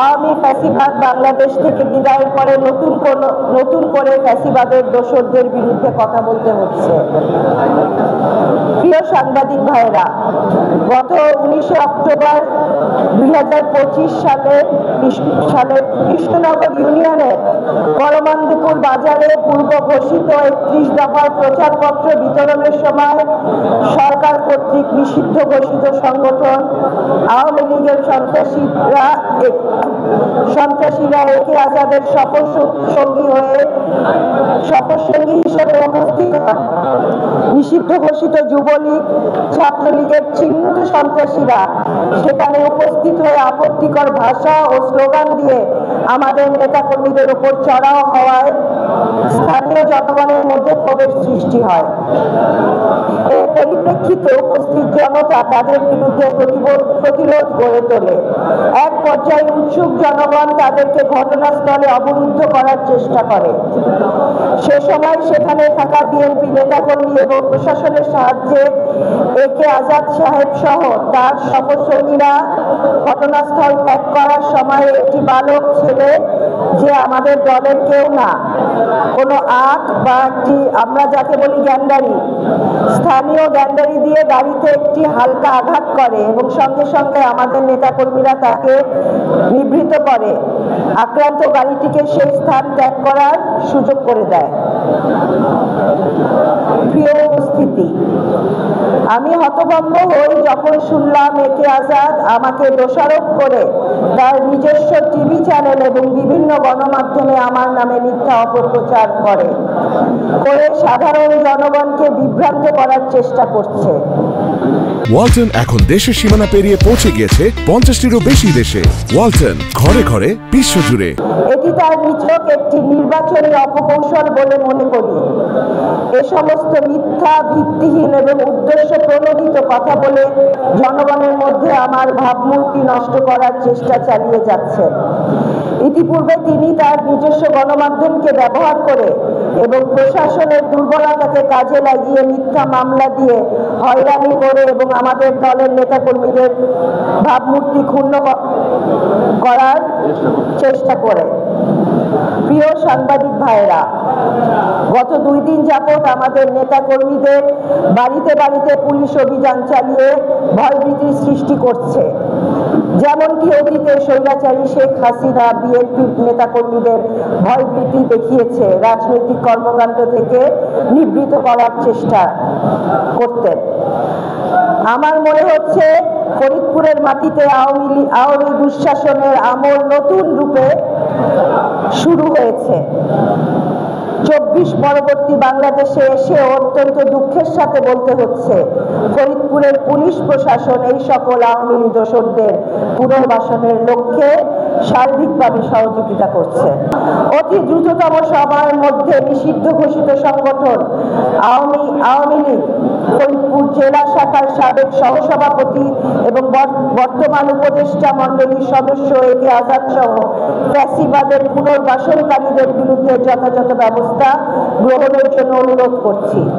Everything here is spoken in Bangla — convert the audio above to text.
আওয়ামী ফ্যাসিবাদ বাংলাদেশ থেকে বিদায়ের পরে নতুন করে ফ্যাসিবাদের দোসরদের বিরুদ্ধে কথা বলতে হচ্ছে। প্রিয় সাংবাদিক ভাইরা, গত 19 অক্টোবর 2025 সালে কৃষ্ণনগর ইউনিয়নের করমান্দিপুর বাজারে পূর্ব ঘোষিত 31 দফার প্রচারপত্র বিতরণের সময় সরকার কর্তৃক নিষিদ্ধ ঘোষিত সংগঠন আওয়ামী লীগের সন্ত্রাসীরা একে আজাদের সফরসঙ্গী হিসেবে উপস্থিত নিষিদ্ধ ঘোষিত যুবলীগ ছাত্রলীগের চিহ্নিত সন্ত্রাসীরা সেখানে উপস্থিত হয়ে আপত্তিকর ভাষা ও স্লোগান দিয়ে আমাদের নেতাকর্মীদের উপর চড়াও হওয়ায় স্থানীয় জনগণের মধ্যে ক্ষোভের সৃষ্টি হয়। এর পরিপ্রেক্ষিতে উপস্থিত জনতা তাদের বিরুদ্ধে প্রতিরোধ গড়ে তোলে। এক পর্যায়ে উৎসুক জনগণ তাদেরকে ঘটনাস্থলে অবরুদ্ধ করার চেষ্টা করে। সে সময় সেখানে থাকা বিএনপি নেতাকর্মী এবং প্রশাসনের সাহায্যে একে আজাদ সাহেব সহ তার সহসঙ্গীরা ঘটনাস্থল ত্যাগ করার সময় একটি বালক ছেলে, যে আমাদের দলের কেউ না, কোনো আখ বা একটি আমরা যাকে বলি গ্যান্ডারি, স্থানীয় গ্যান্ডারি দিয়ে গাড়িতে একটি হালকা আঘাত করে এবং সঙ্গে সঙ্গে আমাদের নেতাকর্মীরা তাকে নিবৃত করে আক্রান্ত গাড়িটিকে সেই স্থান ত্যাগ করার সুযোগ করে দেয়। প্রিয় উপস্থিতি, আমি হতভম্ব হই যখন শুনলাম একে আজাদ আমাকে দোষারোপ করে তার নিজস্ব টিভি চ্যানেল এবং বিভিন্ন গণমাধ্যমে আমার নামে মিথ্যা অপপ্রচার করে সাধারণ জনগণকে বিভ্রান্ত করার চেষ্টা করছে। ওয়ালটন এখন দেশের সীমানা পেরিয়ে পৌঁছে গিয়েছে 50টিরও বেশি দেশে। ওয়ালটন, ঘরে ঘরে, বিশ্বজুড়ে। এটি তার নিছক একটি নির্বাচনী অপকৌশল বলে মনে করি। এ সমস্ত মিথ্যা, ভিত্তিহীন এবং উদ্দেশ্য প্রণোদিত কথা বলে জনগণের মধ্যে আমার ভাবমূর্তি নষ্ট করার চেষ্টা চালিয়ে যাচ্ছেন। ইতিপূর্বে তিনি তার নিজস্ব গণমাধ্যমকে ব্যবহার করে এবং প্রশাসনের দুর্বলতাকে কাজে লাগিয়ে মিথ্যা মামলা দিয়ে হয়রানি করে এবং আমাদের দলের নেতাকর্মীদের ভাবমূর্তি ক্ষুণ্ণ করার চেষ্টা করে। প্রিয় সাংবাদিক ভাইরা, গত 2 দিন যাবৎ আমাদের নেতাকর্মীদের বাড়িতে বাড়িতে পুলিশ অভিযান চালিয়ে ভয়ভীতির সৃষ্টি করছে। যেমনটি অতীতে স্বৈরাচারী শেখ হাসিনা বিএনপির নেতাকর্মীদের ভয়ভীতি দেখিয়েছে, রাজনৈতিক কর্মকাণ্ড থেকে নিবৃত করার চেষ্টা করতেন। আমার মনে হচ্ছে ফরিদপুরের মাটিতে আওয়ামী দুঃশাসনের আমল নতুন রূপে শুরু হয়েছে। 24 পরবর্তী বাংলাদেশে এসে অত্যন্ত দুঃখের সাথে বলতে হচ্ছে, ফরিদপুরের পুলিশ প্রশাসন এই সকল আওয়ামী দোসরদের পুনর্বাসনের লক্ষ্যে সার্বিকভাবে সহযোগিতা করছে। অতি দ্রুততম সময়ের মধ্যে নিষিদ্ধ ঘোষিত সংগঠন আওয়ামী লীগ ফরিদপুর জেলা শাখার সাবেক সহসভাপতি এবং বর্তমান উপদেষ্টা মণ্ডলীর সদস্য একে আজাদ সহ ফ্যাসিবাদের পুনর্বাসনকারীদের বিরুদ্ধে যথাযথ ব্যবস্থা গ্রহণের জন্য অনুরোধ করছি।